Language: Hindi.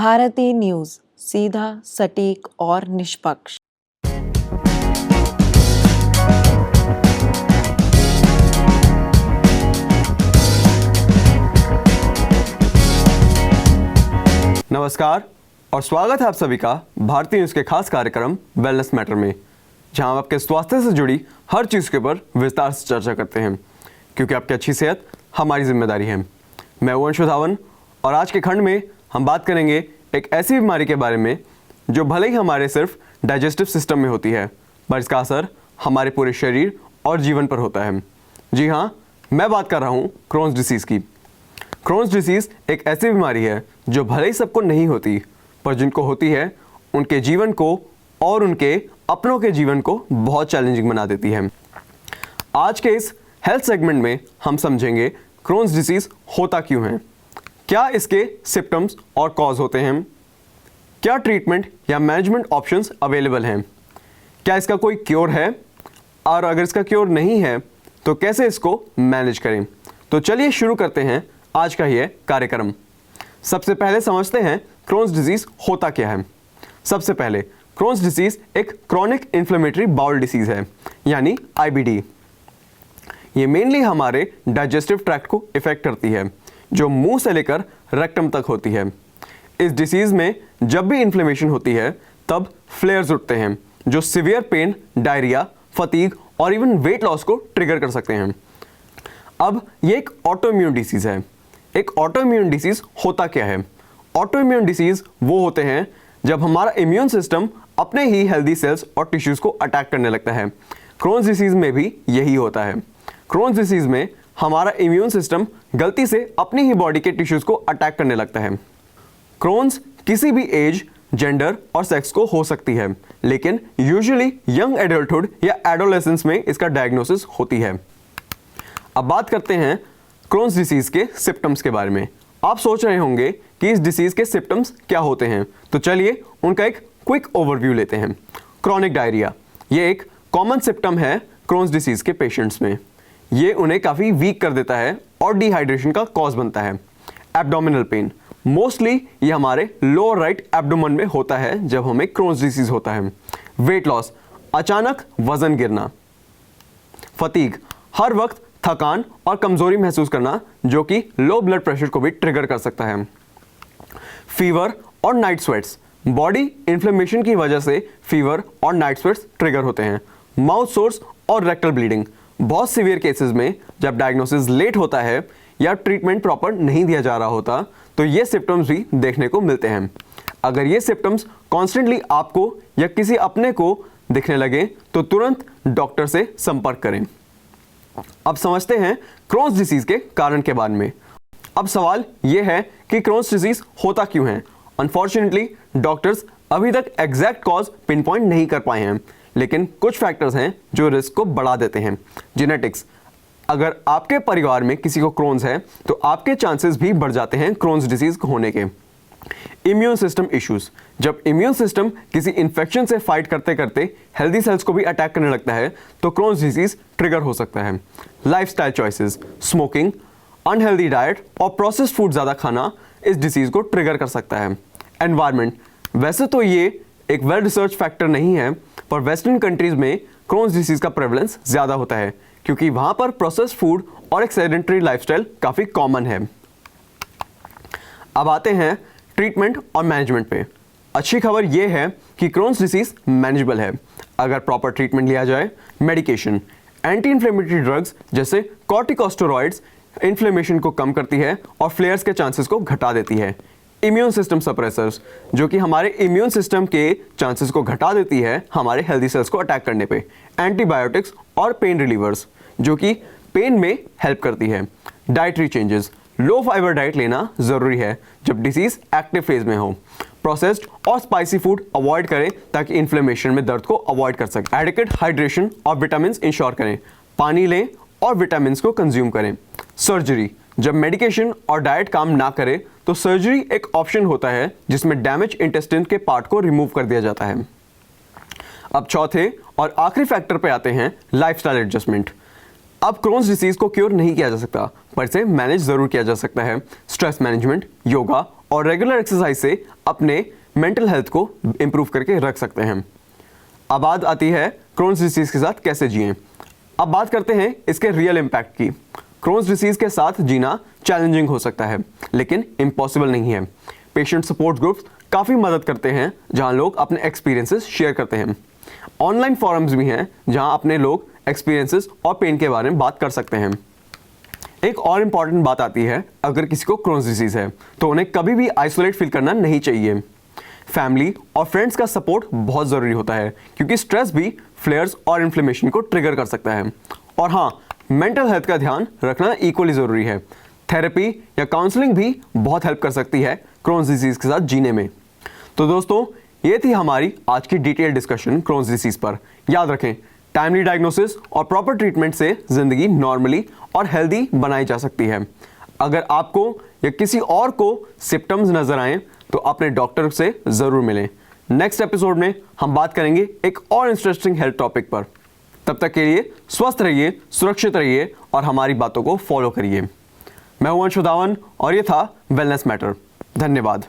भारती न्यूज, सीधा, सटीक और निष्पक्ष। नमस्कार और स्वागत है आप सभी का भारतीय न्यूज के खास कार्यक्रम वेलनेस मैटर में, जहां हम आपके स्वास्थ्य से जुड़ी हर चीज के ऊपर विस्तार से चर्चा करते हैं, क्योंकि आपकी अच्छी सेहत हमारी जिम्मेदारी है। मैं अंशु धावन और आज के खंड में हम बात करेंगे एक ऐसी बीमारी के बारे में जो भले ही हमारे सिर्फ डाइजेस्टिव सिस्टम में होती है, पर इसका असर हमारे पूरे शरीर और जीवन पर होता है। जी हाँ, मैं बात कर रहा हूँ क्रोन्स डिसीज की। क्रोन्स डिसीज एक ऐसी बीमारी है जो भले ही सबको नहीं होती, पर जिनको होती है उनके जीवन को और उनके अपनों के जीवन को बहुत चैलेंजिंग बना देती है। आज के इस हेल्थ सेगमेंट में हम समझेंगे क्रोन्स डिसीज होता क्यों है, क्या इसके सिम्टम्स और कॉज होते हैं, क्या ट्रीटमेंट या मैनेजमेंट ऑप्शंस अवेलेबल हैं, क्या इसका कोई क्योर है, और अगर इसका क्योर नहीं है तो कैसे इसको मैनेज करें। तो चलिए शुरू करते हैं आज का ये कार्यक्रम। सबसे पहले समझते हैं क्रोन्स डिजीज होता क्या है। सबसे पहले क्रोन्स डिजीज एक क्रॉनिक इन्फ्लेमेटरी बाउल डिसीज है, यानी आईबीडी। ये मेनली हमारे डाइजेस्टिव ट्रैक्ट को इफेक्ट करती है, जो मुंह से लेकर रेक्टम तक होती है। इस डिसीज में जब भी इन्फ्लेमेशन होती है तब फ्लेयर्स उठते हैं, जो सिवियर पेन, डायरिया, फटीग और इवन वेट लॉस को ट्रिगर कर सकते हैं। अब ये एक ऑटोइम्यून डिसीज है। एक ऑटोइम्यून डिसीज होता क्या है? ऑटोइम्यून डिसीज वो होते हैं जब हमारा इम्यून सिस्टम अपने ही हेल्दी सेल्स और टिश्यूज को अटैक करने लगता है। क्रोन्स डिसीज में भी यही होता है। क्रोन्स डिसीज में हमारा इम्यून सिस्टम गलती से अपनी ही बॉडी के टिश्यूज को अटैक करने लगता है। क्रोन्स किसी भी एज, जेंडर और सेक्स को हो सकती है, लेकिन यूजुअली यंग एडल्टहुड या एडोलेसेंस में इसका डायग्नोसिस होती है। अब बात करते हैं क्रोन्स डिसीज के सिम्टम्स के बारे में। आप सोच रहे होंगे कि इस डिसीज के सिम्टम्स क्या होते हैं, तो चलिए उनका एक क्विक ओवरव्यू लेते हैं। क्रॉनिक डायरिया, ये एक कॉमन सिम्टम है क्रोन्स डिसीज के पेशेंट्स में। ये उन्हें काफ़ी वीक कर देता है और डिहाइड्रेशन का कॉज बनता है। एब्डोमिनल पेन, मोस्टली ये हमारे लोअर राइट एब्डोमेन में होता है जब हमें क्रोन्स डिसीज होता है। वेट लॉस, अचानक वजन गिरना। फटीग, हर वक्त थकान और कमजोरी महसूस करना, जो कि लो ब्लड प्रेशर को भी ट्रिगर कर सकता है। फीवर और नाइट स्वेट्स, बॉडी इन्फ्लेमेशन की वजह से फीवर और नाइट स्वेट्स ट्रिगर होते हैं। माउथ सोर्स और रेक्टल ब्लीडिंग, बहुत सीवियर केसेस में जब डायग्नोसिस लेट होता है या ट्रीटमेंट प्रॉपर नहीं दिया जा रहा होता, तो ये सिम्टम्स भी देखने को मिलते हैं। अगर ये सिम्टम्स कॉन्स्टेंटली आपको या किसी अपने को दिखने लगे तो तुरंत डॉक्टर से संपर्क करें। अब समझते हैं क्रोन्स डिसीज के कारण के बारे में। अब सवाल यह है कि क्रोन्स डिसीज होता क्यों है। अनफॉर्चुनेटली डॉक्टर्स अभी तक एग्जैक्ट कॉज पिन पॉइंट नहीं कर पाए हैं, लेकिन कुछ फैक्टर्स हैं जो रिस्क को बढ़ा देते हैं। जेनेटिक्स, अगर आपके परिवार में किसी को क्रोन्स है तो आपके चांसेस भी बढ़ जाते हैं क्रोन्स डिसीज होने के। इम्यून सिस्टम इश्यूज, जब इम्यून सिस्टम किसी इन्फेक्शन से फाइट करते करते हेल्दी सेल्स को भी अटैक करने लगता है तो क्रोन्स डिसीज ट्रिगर हो सकता है। Lifestyle choices, smoking, unhealthy diet और प्रोसेस्ड फूड ज़्यादा खाना इस डिसीज को ट्रिगर कर सकता है। एनवायरनमेंट, वैसे तो ये एक वेल रिसर्च फैक्टर नहीं है, पर वेस्टर्न कंट्रीज में क्रोन्स डिसीज का प्रेवलेंस ज़्यादा होता है, क्योंकि वहाँ पर प्रोसेस्ड फूड और एक सेडेंटरी लाइफस्टाइल काफ़ी कॉमन है। अब आते हैं ट्रीटमेंट और मैनेजमेंट पे। अच्छी खबर यह है कि क्रोन्स डिसीज मैनेजेबल है अगर प्रॉपर ट्रीटमेंट लिया जाए। मेडिकेशन, एंटी इन्फ्लेमेटरी ड्रग्स जैसे कॉर्टिकोस्टेरॉइड्स इन्फ्लेमेशन को कम करती है और फ्लेयर्स के चांसेस को घटा देती है। इम्यून सिस्टम सप्रेसर्स, जो कि हमारे इम्यून सिस्टम के चांसेस को घटा देती है हमारे हेल्दी सेल्स को अटैक करने पे। एंटीबायोटिक्स और पेन रिलीवर्स, जो कि पेन में हेल्प करती है। डाइटरी चेंजेस, लो फाइबर डाइट लेना ज़रूरी है जब डिसीज एक्टिव फेज में हो। प्रोसेस्ड और स्पाइसी फूड अवॉइड करें ताकि इन्फ्लेमेशन में दर्द को अवॉइड कर सकें। एडिक्वेट हाइड्रेशन और विटामिन इंश्योर करें, पानी लें और विटामिन को कंज्यूम करें। सर्जरी, जब मेडिकेशन और डाइट काम ना करे तो सर्जरी एक ऑप्शन होता है जिसमें डैमेज इंटेस्टाइन के पार्ट को रिमूव कर दिया जाता है। अब चौथे और आखिरी फैक्टर पे आते हैं लाइफस्टाइल एडजस्टमेंट। अब क्रोन्स डिसीज को क्योर नहीं किया जा सकता, पर इसे मैनेज जरूर किया जा सकता है। स्ट्रेस मैनेजमेंट, योगा और रेगुलर एक्सरसाइज से अपने मेंटल हेल्थ को इम्प्रूव करके रख सकते हैं। अब बात आती है क्रोन्स डिसीज के साथ कैसे जिएं। अब बात करते हैं इसके रियल इम्पैक्ट की। क्रोन्स डिसीज के साथ जीना चैलेंजिंग हो सकता है, लेकिन इम्पॉसिबल नहीं है। पेशेंट सपोर्ट ग्रुप्स काफ़ी मदद करते हैं, जहां लोग अपने एक्सपीरियंसेस शेयर करते हैं। ऑनलाइन फॉरम्स भी हैं, जहां अपने लोग एक्सपीरियंसेस और पेन के बारे में बात कर सकते हैं। एक और इम्पॉर्टेंट बात आती है, अगर किसी को क्रोन्स डिसीज है तो उन्हें कभी भी आइसोलेट फील करना नहीं चाहिए। फैमिली और फ्रेंड्स का सपोर्ट बहुत ज़रूरी होता है, क्योंकि स्ट्रेस भी फ्लेयर्स और इन्फ्लेमेशन को ट्रिगर कर सकता है। और हाँ, मेंटल हेल्थ का ध्यान रखना इक्वली ज़रूरी है। थेरेपी या काउंसलिंग भी बहुत हेल्प कर सकती है क्रोन्स डिसीज के साथ जीने में। तो दोस्तों, ये थी हमारी आज की डिटेल डिस्कशन क्रोन्स डिसीज पर। याद रखें, टाइमली डायग्नोसिस और प्रॉपर ट्रीटमेंट से ज़िंदगी नॉर्मली और हेल्दी बनाई जा सकती है। अगर आपको या किसी और को सिम्टम्स नज़र आएँ तो अपने डॉक्टर से ज़रूर मिलें। नेक्स्ट एपिसोड में हम बात करेंगे एक और इंटरेस्टिंग हेल्थ टॉपिक पर। तब तक के लिए स्वस्थ रहिए, सुरक्षित रहिए और हमारी बातों को फॉलो करिए। मैं हूं अंशु धावन और ये था वेलनेस मैटर। धन्यवाद।